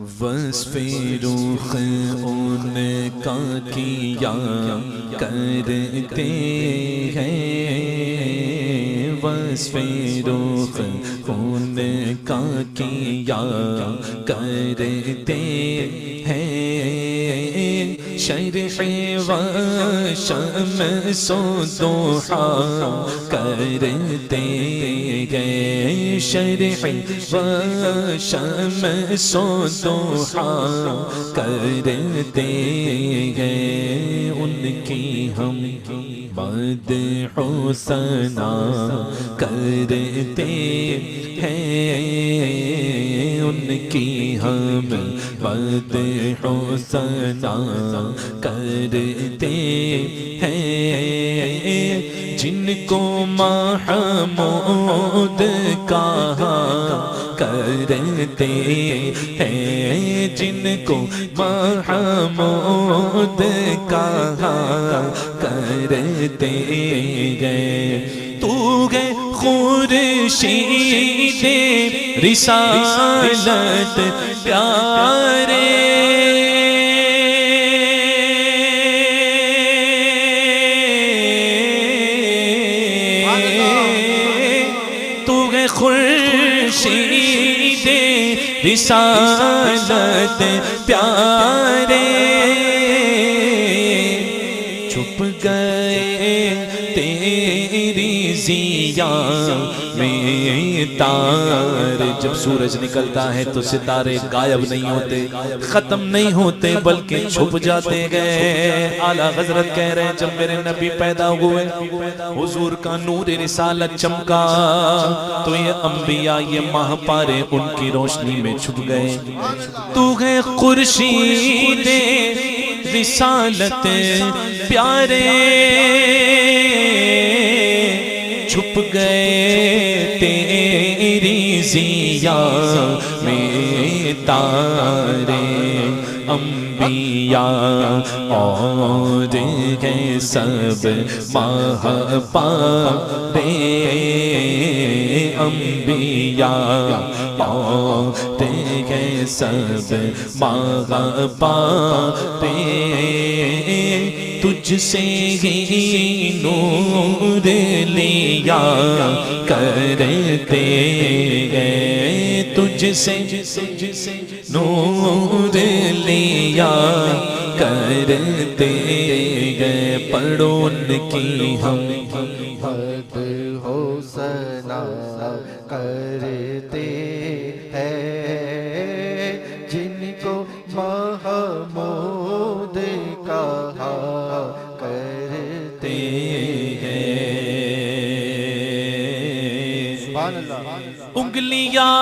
وصف رخ ان کا کیا کرتے ہیں، وصف رخ ان کا کیا کرتے ہیں، شرح و شمس و ضحیٰ کرتے ہیں، شرح و شمس و ضحیٰ کرتے ہیں، ان کی ہم مدح و ثنا کرتے ہیں، ان کی ہم مدح و ثنا کرتے ہیں، جن کو محمود کہا کرتے ہیں، جن کو محمود کہا کرتے ہیں، تو ہے خورشید رسالت پیارے، تو ہے خورشید رسالت پیارے، چھپ گئے تیری ضیاء میں تارے، جب سورج نکلتا ہے تو ستارے غائب نہیں ہوتے، ختم نہیں ہوتے، بلکہ چھپ جاتے گئے۔ اعلیٰ حضرت کہہ رہے ہیں جب میرے نبی پیدا ہوئے، حضور کا نور رسالت چمکا تو یہ انبیاء، یہ ماہ پارے ان کی روشنی میں چھپ گئے۔ تو ہے خورشید رسالت پیارے، چھپ گئے تیری ضیاء میں تارے، انبیاء اور ہیں سب ماہ پارے، انبیاء اور ہیں سب ماہ پارے، تجھ سے ہی نور لیا کرتے ہیں، تجھ سے نور لیا کرتے ہیں، پڑھو ان کی ہم مدح و ثنا کرتے ہیں، جن کو محمود کہا کرتے ہیں۔ سبحان اللہ۔ انگلیاں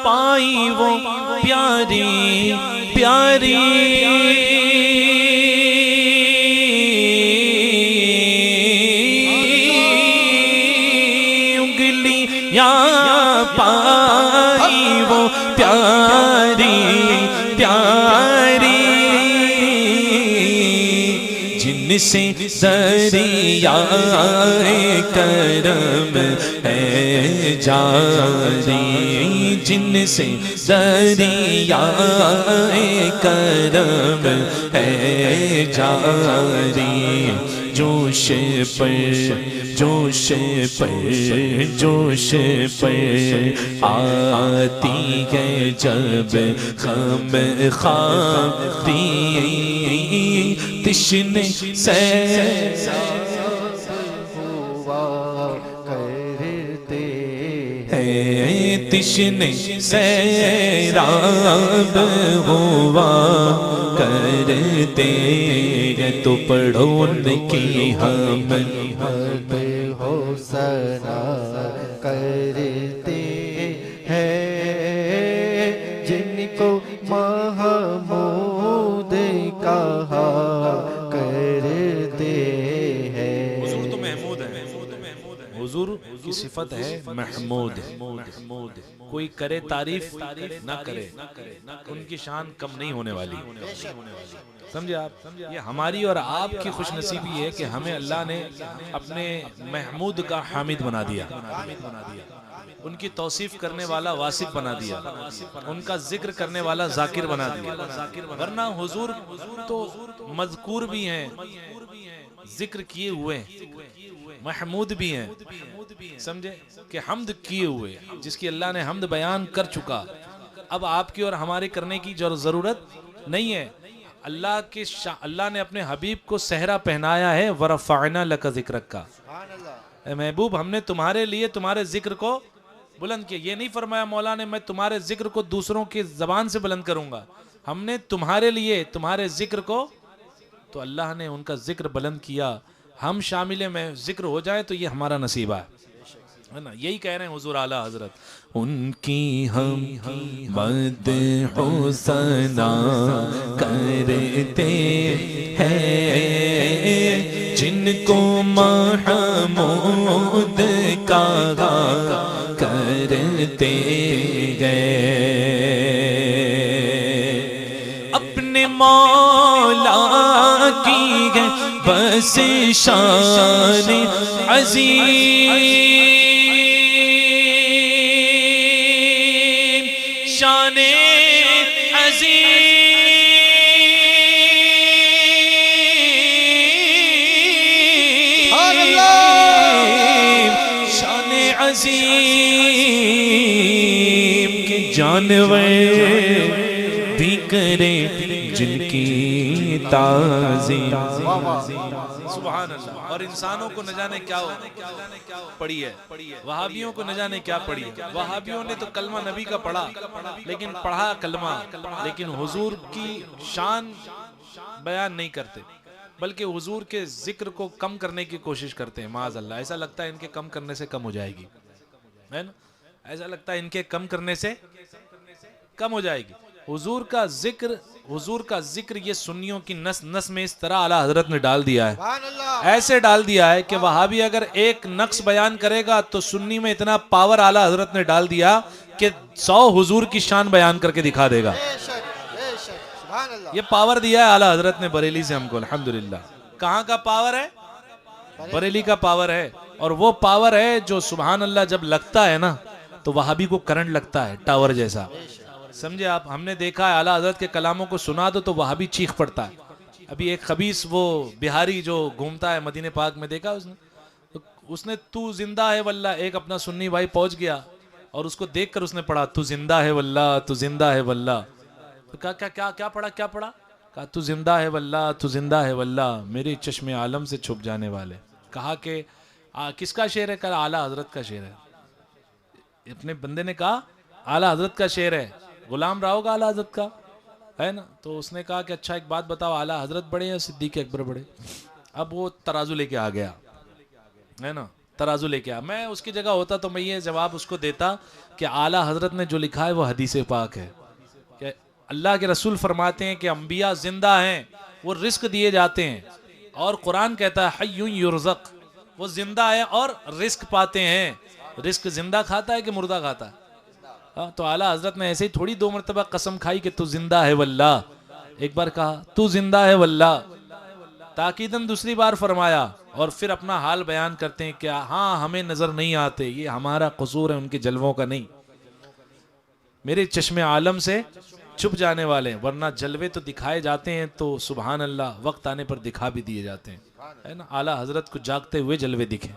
پائی وہ پیاری پیاری، انگلیاں پائی وہ پیاری پیاری، جن سے دریائے کرم ہے جاری، جن سے دریائے کرم ہے جاری، جوش پر جوش پر جوش پر آتی ہے جب غم خاطی، تشنے سے تشنے سیراب ہوا کرتے ہیں، تو پڑھو ان کی ہم مدح و ثنا کرتے ہیں، جن کو محمود کہا کرتے ہیں۔ حضور تو محمود ہے، حضور کی صفت ہے محمود، کوئی کرے تعریف نہ کرے ان کی شان کم نہیں ہونے والی، سمجھے آپ؟ یہ ہماری اور آپ کی خوش نصیبی ہے کہ ہمیں اللہ نے اپنے محمود کا حامد بنا دیا، ان کی توصیف کرنے والا واصف بنا دیا، ان کا ذکر کرنے والا ذاکر بنا دیا، ورنہ حضور تو مذکور بھی ہیں، ذکر کیے ہوئے ہیں، محمود بھی ہیں، سمجھے کہ حمد کیے ہوئے، جس کی اللہ نے حمد بیان کر چکا، اب آپ کی اور ہمارے کرنے کی ضرورت نہیں ہے۔ اللہ نے اپنے حبیب کو صحرا پہنایا ہے، ورفعنا لک ذکرک کا، اے محبوب ہم نے تمہارے لیے تمہارے ذکر کو بلند کیا۔ یہ نہیں فرمایا مولا نے میں تمہارے ذکر کو دوسروں کی زبان سے بلند کروں گا، ہم نے تمہارے لیے تمہارے ذکر کو، تو اللہ نے ان کا ذکر بلند کیا، ہم شامل میں ذکر ہو جائے تو یہ ہمارا نصیبہ ہے نا۔ یہی کہہ رہے ہیں حضور اعلیٰ حضرت، ان کی ہم مدح و ثنا کرتے ہیں، جن کو محمود کہا کرتے گئے، اپنے مولا کی ہے بس شان عظیم، شان عظیم، شان عظیم کے جانور بھی کرے جن کی تعظیم، سبحان اللہ۔ اور انسانوں کو نہ جانے کیا پڑی ہے، وہابیوں کو نہ جانے کیا پڑی ہے۔ وہابیوں نے تو کلمہ نبی کا پڑھا، لیکن پڑھا کلمہ، لیکن حضور کی شان بیان نہیں کرتے، بلکہ حضور کے ذکر کو کم کرنے کی کوشش کرتے ہیں۔ معاذ اللہ، ایسا لگتا ہے ان کے کم کرنے سے کم ہو جائے گی، ہے نا، ایسا لگتا ہے ان کے کم کرنے سے کم ہو جائے گی۔ حضور کا ذکر یہ سنیوں کی نس میں اس طرح اعلیٰ حضرت نے ڈال دیا ہے، ایسے ڈال دیا ہے کہ وہابی اگر ایک نقص بیان کرے گا تو سنی میں اتنا پاور اعلیٰ حضرت نے ڈال دیا کہ 100 حضور کی شان بیان کر کے دکھا دے گا۔ یہ پاور دیا ہے اعلیٰ حضرت نے بریلی سے ہم کو، الحمدللہ۔ کہاں کا پاور ہے؟ بریلی کا پاور ہے، اور وہ پاور ہے جو سبحان اللہ جب لگتا ہے نا تو وہابی کو کرنٹ لگتا ہے، ٹاور جیسا، سمجھے آپ۔ ہم نے دیکھا ہے اعلیٰ حضرت کے کلاموں کو سنا دو تو وہابی چیخ پڑتا ہے۔ ابھی ایک خبیث وہ بہاری جو گھومتا ہے مدینہ پاک میں، دیکھا اس نے تو زندہ ہے واللہ، ایک اپنا سنی بھائی پہنچ گیا اور اس کو دیکھ کر اس نے پڑھا تو زندہ ہے واللہ، تو زندہ ہے واللہ۔ تو کیا پڑھا؟ کہا تو زندہ ہے واللہ، تو زندہ ہے واللہ، میرے چشم عالم سے چھپ جانے والے۔ کہا کہ کس کا شعر ہے؟ کہا اعلیٰ حضرت کا شعر ہے۔ اپنے بندے نے کہا اعلیٰ حضرت کا شعر ہے، غلام رہا ہوگا اعلیٰ حضرت کا، ہے نا۔ تو اس نے کہا کہ اچھا ایک بات بتاؤ، اعلیٰ حضرت بڑے یا صدیق اکبر بڑے؟ اب وہ ترازو لے کے آ گیا، ہے نا، ترازو لے کے آ۔ میں اس کی جگہ ہوتا تو میں یہ جواب اس کو دیتا کہ اعلیٰ حضرت نے جو لکھا ہے وہ حدیث پاک ہے، کہ اللہ کے رسول فرماتے ہیں کہ انبیاء زندہ ہیں، وہ رزق دیے جاتے ہیں، اور قرآن کہتا ہے حی یرزق، وہ زندہ ہے اور رزق پاتے ہیں۔ رزق زندہ کھاتا ہے کہ مردہ کھاتا ہے؟ تو اعلیٰ حضرت نے ایسے ہی تھوڑی 2 مرتبہ قسم کھائی کہ تو زندہ ہے واللہ، ایک بار کہا تو زندہ ہے واللہ، تاکیداً دوسری بار فرمایا، اور پھر اپنا حال بیان کرتے ہیں کہ ہاں ہمیں نظر نہیں آتے، یہ ہمارا قصور ہے، ان کے جلووں کا نہیں، میرے چشم عالم سے چھپ جانے والے ہیں، ورنہ جلوے تو دکھائے جاتے ہیں تو سبحان اللہ وقت آنے پر دکھا بھی دیے جاتے ہیں، ہے نا۔ اعلیٰ حضرت کو جاگتے ہوئے جلوے دکھے،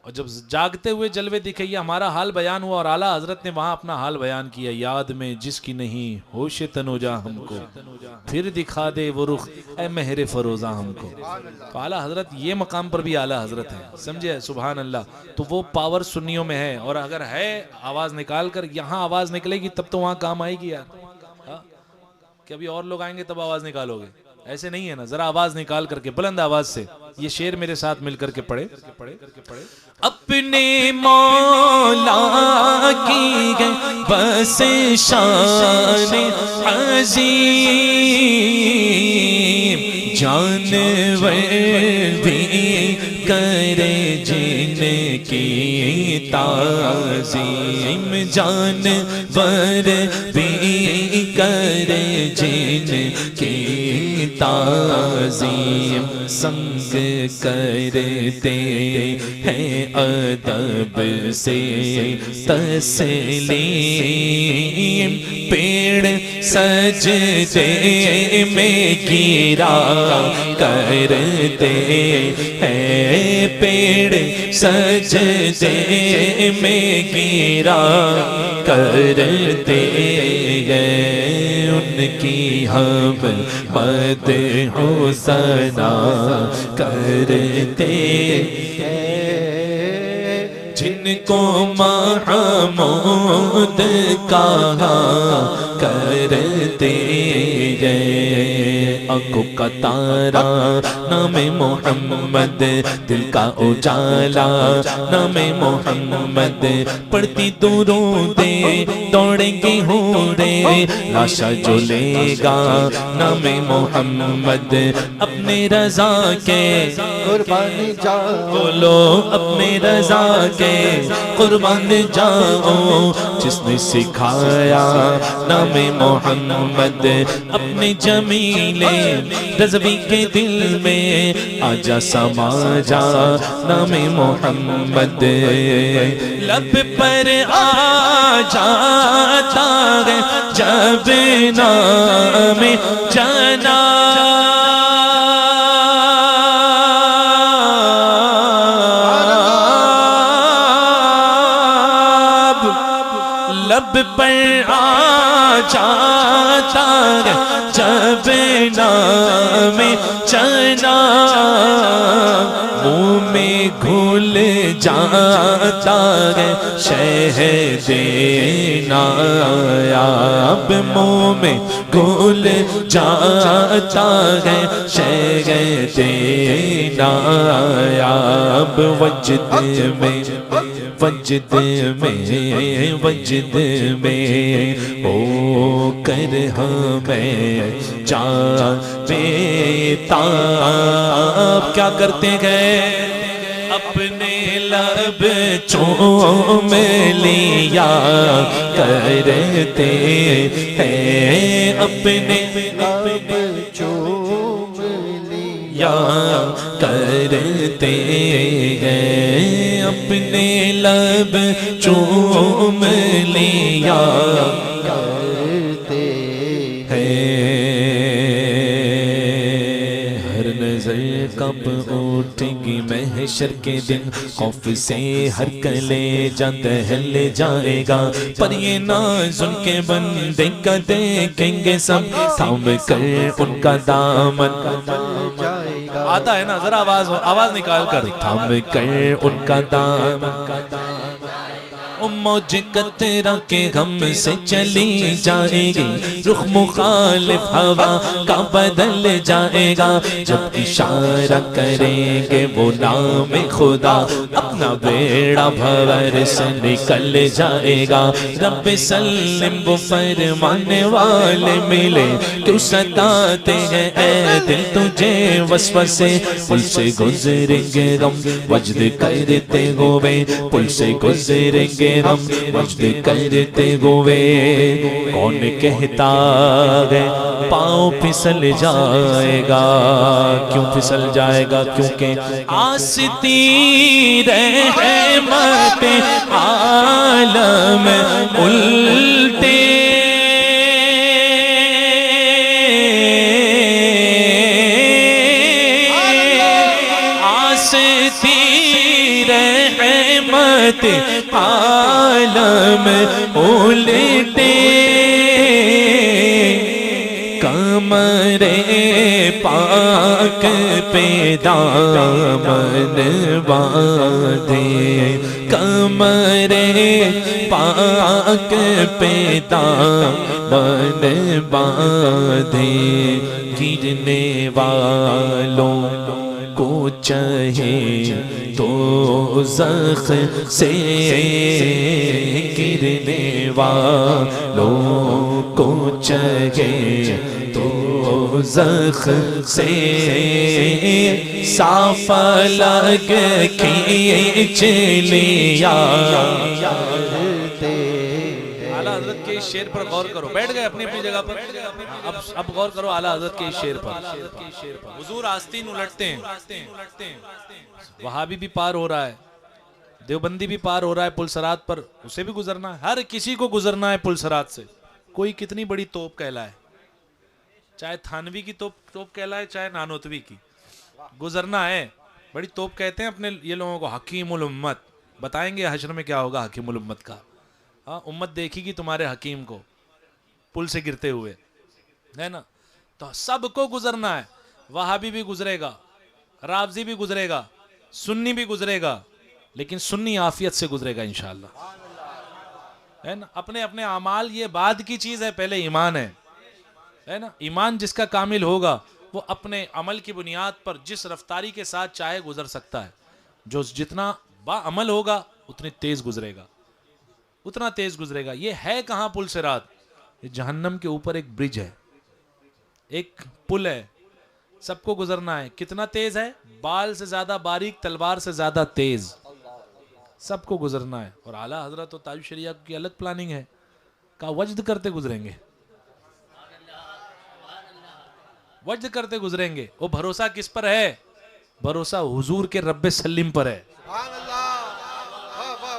اور جب جاگتے ہوئے جلوے دکھے یہ ہمارا حال بیان ہوا، اور اعلیٰ حضرت نے وہاں اپنا حال بیان کیا، یاد میں جس کی نہیں ہوش تنوجا ہم کو، پھر دکھا دے وہ رخ اے مہر فروزہ ہم کو۔ تو اعلیٰ حضرت یہ مقام پر بھی اعلیٰ حضرت ہے، سمجھے، سبحان اللہ۔ تو وہ پاور سنیوں میں ہے، اور اگر ہے آواز نکال کر، یہاں آواز نکلے گی تب تو وہاں کام آئے گی یار، کہ ابھی اور لوگ آئیں گے تب آواز نکالو گے، ایسے نہیں ہے نا۔ ذرا آواز نکال کر کے بلند آواز سے یہ شعر میرے ساتھ مل کر کے پڑھے۔ اپنے مولا کی ہے بس شان عظیم، جانور بھی کرے جن کی تعظیم، جانور بھی کرے جن کی تعظیم سنگ کرتے ہیں ادب سے تسلیم پیڑ سجدے میں گرا کرتے ہیں پیڑ سجدے میں گرا کرتے ہیں ان کی ہم مدح و ثنا کرتے جن کو محمود کہا کرتے ہیں آنکھوں کا تارا نام محمد دل کا اجالا نام محمد پڑھتی درودے دوڑیں گی ہورے لاشا جو لے گا نام محمد اپنے رضا کے قربان جاؤ بولو اپنے رضا کے قربان جاؤ جس نے سکھایا نام محمد اپنے جمیلے رضوی کے دل میں آجا سما جا نام محمد لب پر آ جاتا ہے جب نام جناب لب پر آ جاتا ہے جب نام جناب منہ میں گھل جاتا ہے شہد نایاب منہ میں گھل جاتا ہے شہد نایاب وجد میں ہو کر ہمیں جان بیتاب کیا کرتے گئے اپنے لب چوم لیا کرتے ہیں اپنے لب چوم لیا کرتے ہیں اپنے لب چوم لیا کرتے ہیں ہر نظر کب اٹھے گی محشر کے دن خوف سے ہر کلیجہ دہل جائے گا پر یہ ناز ان کے بندے کا دیکھیں گے سب تھام کر ان کا دامن آتا ہے نا ذرا آواز نکال کر تھام کر ان کا دامن موج قطرہ کے غم سے چلی جائے گی رخ مخالف ہوا کا بدل جائے گا جب اشارہ کریں گے وہ نام خدا اپنا بیڑا بھور سے نکل جائے گا رب سلم وہ فرمانے والے ملے کیوں ستاتے ہیں اے دل تجھے وسوسے پل سے گزریں گے غم وجد کرتے ہوئے پل سے گزریں گے ہم وجد کرتے ہوئے کون کہتا ہے پاؤں پھسل جائے گا کیوں پھسل جائے گا کیونکہ آستی رحمت عالم الٹے رحمت عالم الٹے کمر پاک پہ دامن باندھے کمر پاک پہ دامن باندھے گرنے والوں کو چاہے دوزخ سے گرنے والوں کو چاہے دوزخ سے صاف لگ کھینچ لیا اعلیٰ حضرت کے اس شعر پر غور کرو. بیٹھ گئے اپنی اپنی جگہ پر. اب غور کرو اعلیٰ حضرت کے اس شعر پر. حضور آستین الٹتے ہیں. وہابی بھی پار ہو رہا ہے, دیوبندی بھی پار ہو رہا ہے پل صراط پر, اسے بھی گزرنا ہے. ہر کسی کو گزرنا ہے پل صراط سے. کوئی کتنی بڑی توپ کہلائے, چاہے تھانوی کی توپ کہلائے چاہے نانوتوی کی, گزرنا ہے. بڑی توپ کہتے ہیں اپنے یہ لوگوں کو حکیم الامت. بتائیں گے حشر میں کیا ہوگا حکیم الامت کا. امت دیکھے گی تمہارے حکیم کو پل سے گرتے ہوئے, ہے نا. تو سب کو گزرنا ہے. وہابی بھی گزرے گا, رافضی بھی گزرے گا, سنی بھی گزرے گا, لیکن سنی عافیت سے گزرے گا انشاءاللہ, ہے نا. اپنے اپنے اعمال یہ بعد کی چیز ہے, پہلے ایمان ہے نا. ایمان جس کا کامل ہوگا وہ اپنے عمل کی بنیاد پر جس رفتاری کے ساتھ چاہے گزر سکتا ہے. جو جتنا با عمل ہوگا اتنی تیز گزرے گا, اتنا تیز گزرے گا. یہ ہے کہاں پل صراط؟ یہ جہنم کے اوپر ایک برج ہے, ایک پل ہے, سب کو گزرنا ہے. کتنا تیز ہے؟ بال سے زیادہ باریک, تلوار سے زیادہ تیز, سب کو گزرنا ہے. اور اعلیٰ حضرت و تاج الشریعہ کی الگ پلاننگ ہے, کہا وجد کرتے گزریں گے, وجد کرتے گزریں گے. وہ بھروسہ کس پر ہے؟ بھروسہ حضور کے رب سلم پر ہے.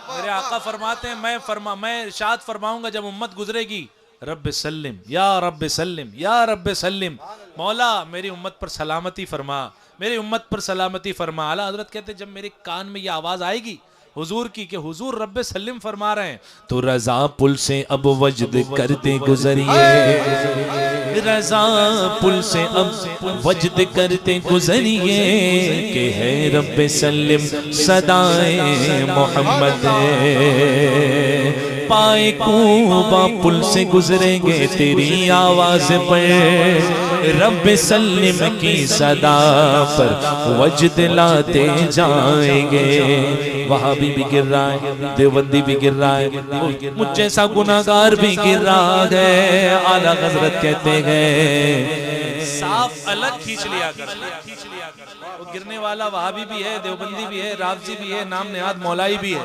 میرے آقا فرماتے ہیں میں ارشاد فرماؤں گا جب امت گزرے گی, رب سلم یا رب سلم یا رب سلم, مولا میری امت پر سلامتی فرما, میری امت پر سلامتی فرما. اعلیٰ حضرت کہتے ہیں جب میرے کان میں یہ آواز آئے گی حضور کی کہ حضور رب سلم فرما رہے ہیں, تو رضا پل سے اب وجد کرتے گزریے, رضا پل سے اب وجد کرتے گزریے, کہ ہے رب سلم صدائے محمد. پائے کوبا پل سے گزریں گے تیری آواز پر, رب سلم کی صدا پر وجد لاتے جائیں گے. وہابی بھی گر رہا ہے, دیوبندی بھی گر رہا ہے, مجھ جیسا گناہگار بھی گر رہا ہے. اعلیٰ حضرت کہتے ہیں صاف الگ کھینچ لیا کر. وہ گرنے والا وہابی بھی ہے, دیوبندی بھی ہے, رافضی بھی ہے, نام نہاد مولائی بھی ہے.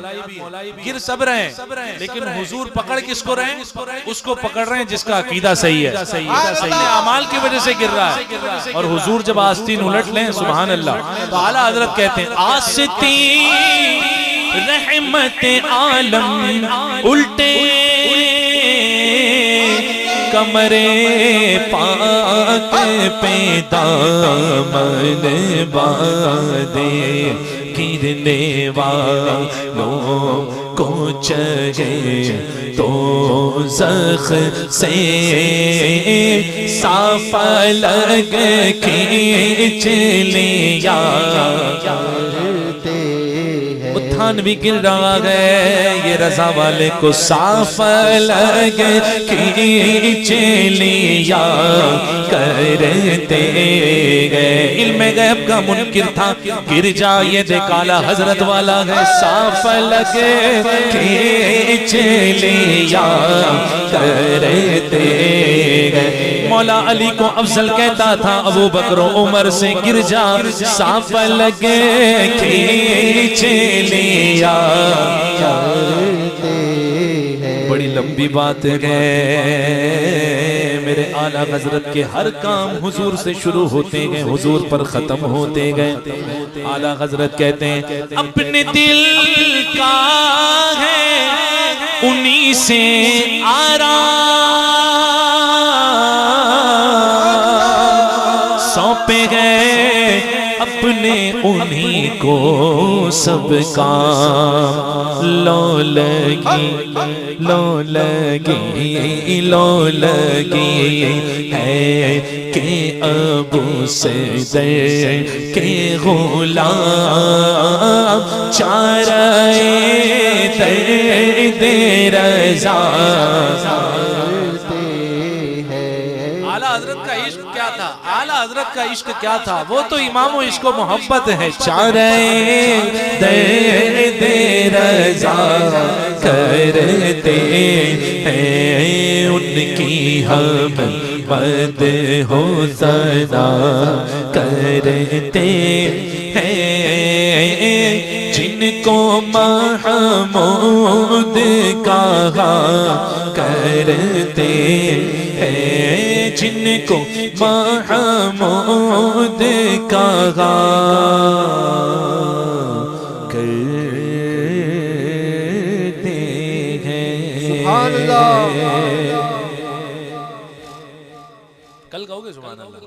گر سب رہے ہیں, لیکن حضور پکڑ کس کو رہے ہیں؟ اس کو پکڑ رہے ہیں جس کا عقیدہ صحیح ہے, اپنے اعمال کی وجہ سے گر رہا ہے. اور حضور جب آستین الٹ لیں سبحان اللہ, تو اعلیٰ حضرت کہتے ہیں آستین رحمت عالم الٹے, کمرے پاک پہ دامن باندھے, گرنے والوں کو چاہے تو زخ سے صاف الگ کھینچ لیا. تھان بھی گر رہا ہے, یہ رضا والے کو صاف الگ کھینچ لیا کرتے گئے. علم غیب کا منکر تھا, گر جا یہ دیکھ اعلیٰ حضرت والا ہے, صاف الگ کھینچ لیا کرتے گئے. مولا علی کو افضل کہتا تھا, ابو بکر و عمر سے گر جا صاف الگ کھینچ لیا. بڑی لمبی بات ہے, میرے اعلیٰ حضرت کے ہر کام حضور سے شروع ہوتے گئے, حضور پر ختم ہوتے گئے. اعلیٰ حضرت کہتے ہیں اپنے دل کا ہے انہی سے آرام, سونپے گئے اپنے انہی کو سب کام. لو لگی لو لگی لو لگی ہے کہ ابو صدر کے غلام, چارے درد رضا. اعلیٰ حضرت کا عشق کیا تھا, اعلیٰ حضرت کا عشق کیا تھا, وہ تو امام و عشق و محبت ہے. چارے درد رضا کرتے ہیں, ان کی ہم مد ہو صدا کرتے ہیں. جن جن کو محمود کہا کرتے ہیں، جن کو محمود کہا کرتے ہیں۔ سبحان اللہ۔ کل کہو گے سبحان اللہ؟